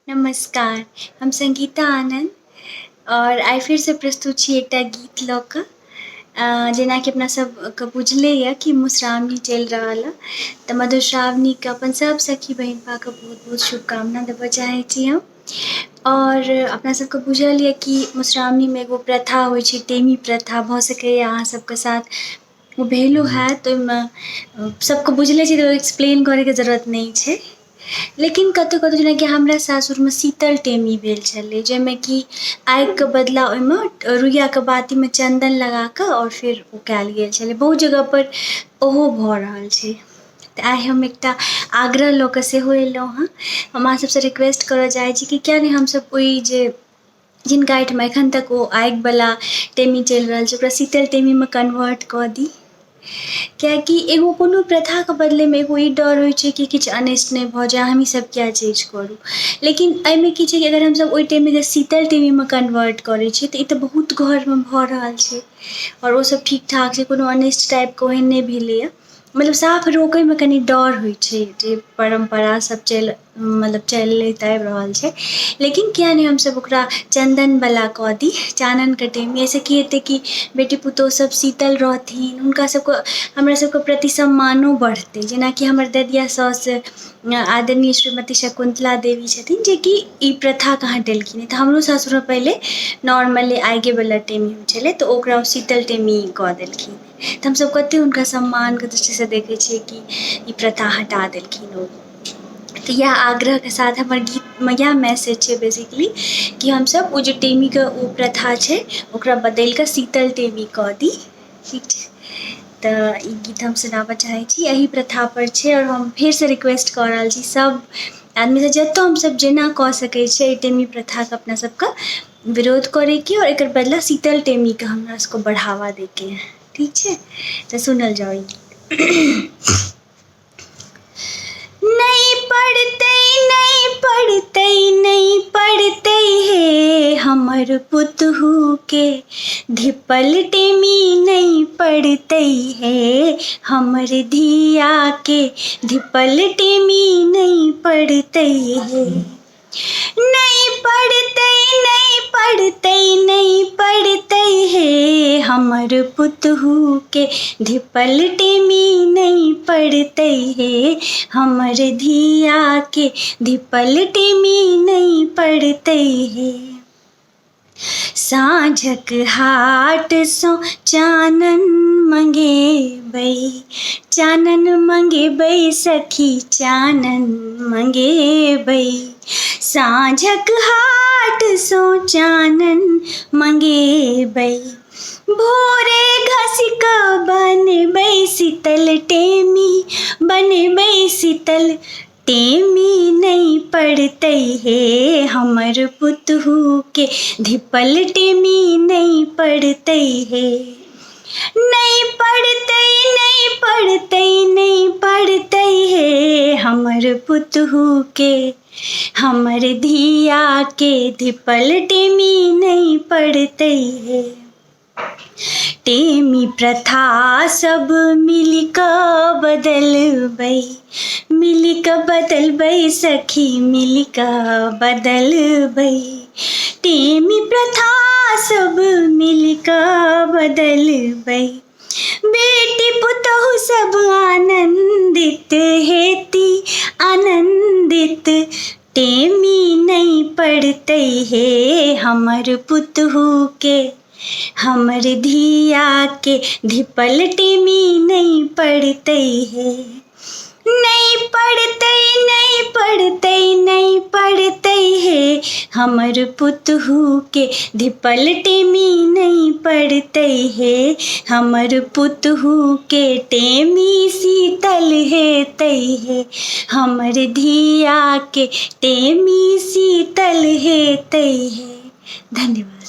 नमस्कार, हम संगीता आनंद और आइ फेर सँ प्रस्तुत छी एकटा गीत लऽ कऽ। जेना कि अपना सबके बुझले यऽ कि मधुश्रावणी चलि रहल यऽ, तऽ मधुश्रावणीके अपन सब सखी बहिनपाके बहुत बहुत शुभकामना देबऽ चाहै छी हम। और अपना सबके बुझल यऽ कि मधुश्रावणीमे एगो प्रथा होइ छै, टेमी प्रथा। भऽ सकैए अहाँ सबके साथ ओ भेलो हैत। ओहिमे सबके बुझले छै तऽ एक्सप्लेन करैके जरूरत नहि छै। लेकिन कतहु कतहु जेनाकि हमरा सासुरमे शीतल टेमी भेल छलै, जाहिमे कि आगिके बदला ओहिमे रुइयाके बातीमे चन्दन लगा कऽ आओर फेर ओ कयल गेल छलै। बहुत जगहपर ओहो भऽ रहल छै। तऽ आइ हम एकटा आग्रह लऽ कऽ सेहो अयलहुँ हँ। हम अहाँ सबसँ रिक्वेस्ट करऽ चाहै छी कि किया नहि हमसब ओइ जे जिनका एहिठाम एखन तक ओ आगिवला टेमी चलि रहल छै, ओकरा शीतल टेमीमे कन्वर्ट कऽ दी। कियाकि एगो कोनो प्रथाके बदलेमे एगो ई डर होइ छै कि किछु अनिष्ट नहि भऽ जाय, हमही सब किया चीज करू। लेकिन एहिमे की छै कि अगर हमसब ओइ टेमीके शीतल टेमीमे कन्वर्ट करै छियै तऽ ई तऽ बहुत घरमे भऽ रहल छै आओर ओ सब ठीक ठाक छै, कोनो अनिष्ट टाइपके ओहन नहि भेलैए। मतलब साफ रोकैमे कनी डर होइ छै जे परम्परा सब चलैत आबि रहल छै। लेकिन किया नहि हमसब ओकरा चन्दनवला कऽ दी, चाननके टेमी। एहिसँ की हेतै कि बेटी पुतोहु सब शीतल रहथिन, हुनका सबके हमरा सबके प्रति सम्मानो बढ़तै। जेनाकि हमर ददिया साउस आदरणीय श्रीमती शकुन्तला देवी छथिन, जे कि ई प्रथाके हटेलखिन हँ। तऽ हमरो सासुरमे पहिले नॉर्मली आगिवला टेमी होइ छलै, तऽ ओकरा ओ शीतल टेमी कऽ देलखिन। तऽ हमसब कतेक हुनका सम्मानके दृष्टिसँ देखै छियै कि ई प्रथा हटा देलखिन ओ। तऽ इएह आग्रहके साथ हमर गीतमे इएह मैसेज छै बेसिकली, कि हमसब ओ जे टेमीके ओ प्रथा छै ओकरा बदलि कऽ शीतल टेमी कऽ दी, ठीक छै। तऽ ई गीत हम सुनाबऽ चाहै छी, एही प्रथापर छै। आओर हम फेरसँ रिक्वेस्ट कऽ रहल छी सब आदमीसँ, जतऽ हमसब जेना कऽ सकै छियै एहि टेमी प्रथाके अपना सबके विरोध करैके आओर एकर बदला शीतल टेमीके हमरा सबके बढ़ावा दैके है, ठीक छै। तऽ सुनल जाउ ई गीत। नहीं पढ़तै, नहीं पढ़तै, नहीं पढ़तै हे हमर पुतहुके धिप्पल टेमी नहीं पढ़तै हे हमर धियाके धिप्पल टेमी नहीं पढ़तै हे। नहीं पढ़तै, नहीं पढ़तै, नहीं पढ़तै हे हमर पुतहुके धिप्पल टेमी नहीं पढ़तै हे हमर धियाके धिप्पल टेमी नहीं पढ़तै हे। साँझक हाटसँ चानन मंगेबै, चानन मंगेबै सखी चानन मंगेबै। साँझक हाटसँ चानन मंगेबै, भोरे घसि कऽ बनेबै शीतल टेमी, बनेबै शीतल टेमी नहीं पढ़तै हे हमर पुतहुके धिप्पल टेमी नहीं पढ़तै हे। नहीं पढ़तै, नहीं पढ़तै, नहीं पढ़तै हे हमर पुतहुके हमर धियाके धिप्पल टेमी नहीं पढ़तै हे। टेमी प्रथा सब मिलि कऽ बदलबै, मिलि कऽ बदलबै सखी मिलि कऽ बदलबै। टेमी प्रथा सब मिलि कऽ बदलबै, बेटी पुतहु सब आनन्दित हेती, आनन्दित। टेमी नहीं पढ़तै हे हमर पुतहुके हमर धियाके धिप्पल टेमी नहीं पढ़तै हे। नहीं पढ़तै, नहीं पढ़तै, नहीं पढ़तै हे हमर पुतहुके धिप्पल टेमी नहीं पढ़तै हे हमर पुतहुके टेमी शीतल हेतै हे हमर धियाके टेमी शीतल हेतै हे। धन्यवाद।